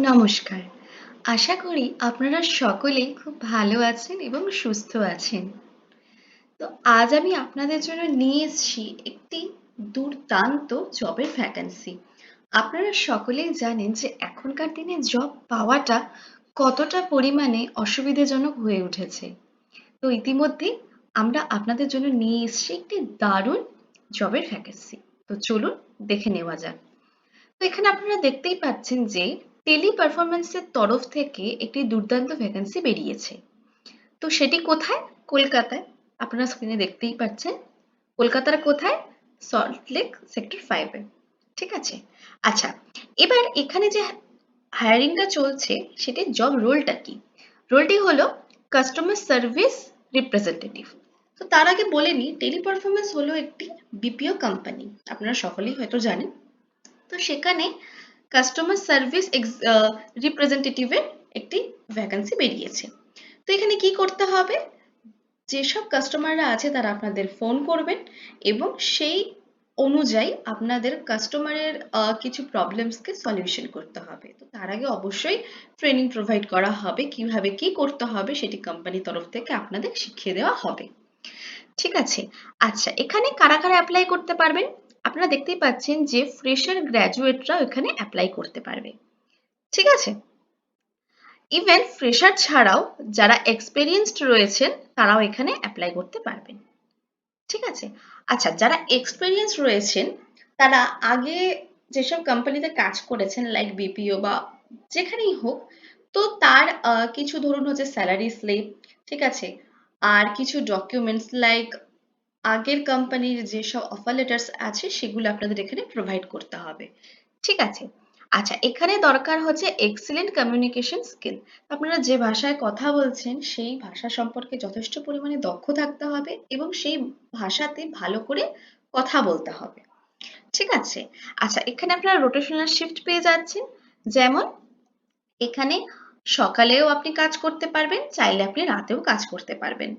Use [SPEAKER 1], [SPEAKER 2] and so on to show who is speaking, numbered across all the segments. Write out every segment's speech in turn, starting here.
[SPEAKER 1] নমস্কার। আশা করি আপনারা সকলেই খুব ভালো আছেন এবং সুস্থ আছেন। তো আজ আমি আপনাদের জন্য নিয়ে এসেছি একটি দুর্দান্ত জবের ভ্যাকেন্সি। আপনারা সকলেই জানেন যে এখনকার দিনে জব পাওয়াটা কতটা পরিমাণে অসুবিধাজনক হয়ে উঠেছে। তো ইতিমধ্যেই আমরা আপনাদের জন্য নিয়ে এসেছি একটি দারুণ জবের ভ্যাকেন্সি। তো চলুন দেখে নেওয়া যাক। তো এখানে আপনারা দেখতেই পাচ্ছেন যে টেলি পারফরম্যান্সের তরফ থেকে একটি দুর্দান্ত ভ্যাকেন্সি বেরিয়েছে। তো সেটি কোথায়? কলকাতায়। আপনারা স্ক্রিনে দেখতেই পাচ্ছেন। কলকাতার কোথায়? সল্টলেক সেক্টর 5 এ। ঠিক আছে? আচ্ছা, এবার এখানে যে হায়ারিংটা চলছে সেটির জব রোলটা কি? রোলটি হলো কাস্টমার সার্ভিস রিপ্রেজেন্টেটিভ। তো তার আগে বলে নিই, টেলি পারফরম্যান্স হলো একটি বিপিও কোম্পানি। আপনারা সকলেই হয়তো জানেন। তো সেখানে কাস্টমার সার্ভিস রিপ্রেজেন্টেটিভের একটি ভ্যাকেন্সি বেরিয়েছে। তো এখানে কি করতে হবে? যেসব কাস্টমাররা আছে তারা আপনাদের ফোন করবেন এবং সেই অনুযায়ী আপনাদের কাস্টমারের কিছু প্রবলেমসকে সলিউশন করতে হবে। তো তার আগে অবশ্যই ট্রেনিং প্রোভাইড করা হবে, কিভাবে কি করতে হবে সেটি কোম্পানির তরফ থেকে আপনাদের শিখিয়ে দেওয়া হবে। ঠিক আছে? আচ্ছা, এখানে কারা কারা অ্যাপ্লাই করতে পারবেন? আপনারা দেখতেই পাচ্ছেন যে ফ্রেশার গ্র্যাজুয়েটরাও এখানে অ্যাপ্লাই করতে পারবে। ঠিক আছে? ইভেন ফ্রেশার ছাড়াও যারা এক্সপেরিয়েন্সড রয়েছেন তারাও এখানে অ্যাপ্লাই করতে পারবেন। ঠিক আছে? আচ্ছা, যারা এক্সপেরিয়েন্স রয়েছেন তারা আগে যেসব কোম্পানিতে কাজ করেছেন লাইক বিপিও বা যেখানেই হোক, তো তার কিছু ধরুন হচ্ছে স্যালারি স্লিপ, ঠিক আছে? আর কিছু ডকুমেন্টস লাইক আগের কোম্পানির যেসব অফার লেটার্স আছে সেগুলো আপনাদের এখানে প্রোভাইড করতে হবে। ঠিক আছে? আচ্ছা, এখানে দরকার হচ্ছে এক্সিলেন্ট কমিউনিকেশন স্কিল। আপনারা যে ভাষায় কথা বলছেন সেই ভাষা সম্পর্কে যথেষ্ট পরিমাণে দক্ষ থাকতে হবে এবং সেই ভাষাতে ভালো করে কথা বলতে হবে। ঠিক আছে? আচ্ছা, এখানে আপনারা রোটেশনাল শিফট পেয়ে যাচ্ছেন। যেমন এখানে সকালেও আপনি কাজ করতে পারবেন, চাইলে আপনি রাতেও কাজ করতে পারবেন।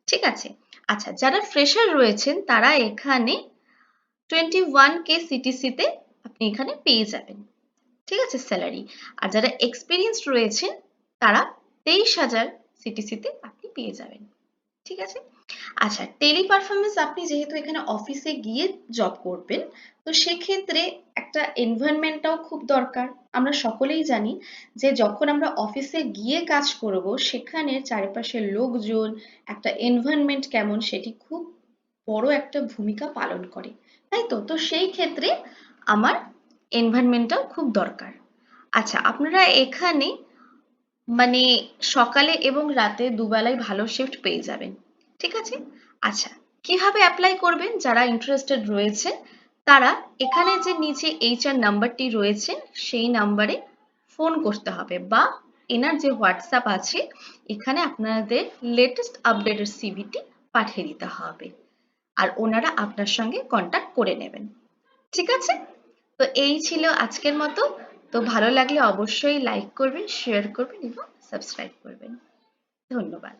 [SPEAKER 1] ঠিক আছে? আচ্ছা, যারা ফ্রেশার রয়েছেন তারা এখানে 21K সিটিসিতে আপনি এখানে পেয়ে যাবেন। ঠিক আছে, স্যালারি। আর যারা এক্সপেরিয়েন্সড রয়েছেন তারা 23,000 সিটিসিতে আপনি পেয়ে যাবেন। ঠিক আছে? আচ্ছা, টেলি পারফরম্যান্স আপনি যেহেতু এখানে অফিসে গিয়ে জব করবেন, তো সেক্ষেত্রে একটা এনভায়রনমেন্টটাও খুব দরকার। আমরা সকলেই জানি যে যখন আমরা অফিসে গিয়ে কাজ করব সেখানে চারিপাশের লোকজন, একটা এনভায়রনমেন্ট কেমন সেটি খুব বড় একটা ভূমিকা পালন করে। তাই তো? তো সেই ক্ষেত্রে আমার এনভায়রনমেন্টটাও খুব দরকার। আচ্ছা, আপনারা এখানে মানে সকালে এবং রাতে দুবেলাই ভালো শিফট পেয়ে যাবেন। ঠিক আছে? আচ্ছা, কিভাবে অ্যাপ্লাই করবেন? যারা ইন্টারেস্টেড রয়েছে তারা এখানে যে নিচে HR নাম্বারটি রয়েছে সেই নাম্বারে ফোন করতে হবে বা এনার যে হোয়াটসঅ্যাপ আছে এখানে আপনাদের লেটেস্ট আপডেটেড সিভিটি পাঠিয়ে দিতে হবে। আর ওনারা আপনার সঙ্গে কন্ট্যাক্ট করে নেবেন। ঠিক আছে? তো এই ছিল আজকের মতো। তো ভালো লাগলে অবশ্যই লাইক করবেন, শেয়ার করবেন এবং সাবস্ক্রাইব করবেন। ধন্যবাদ।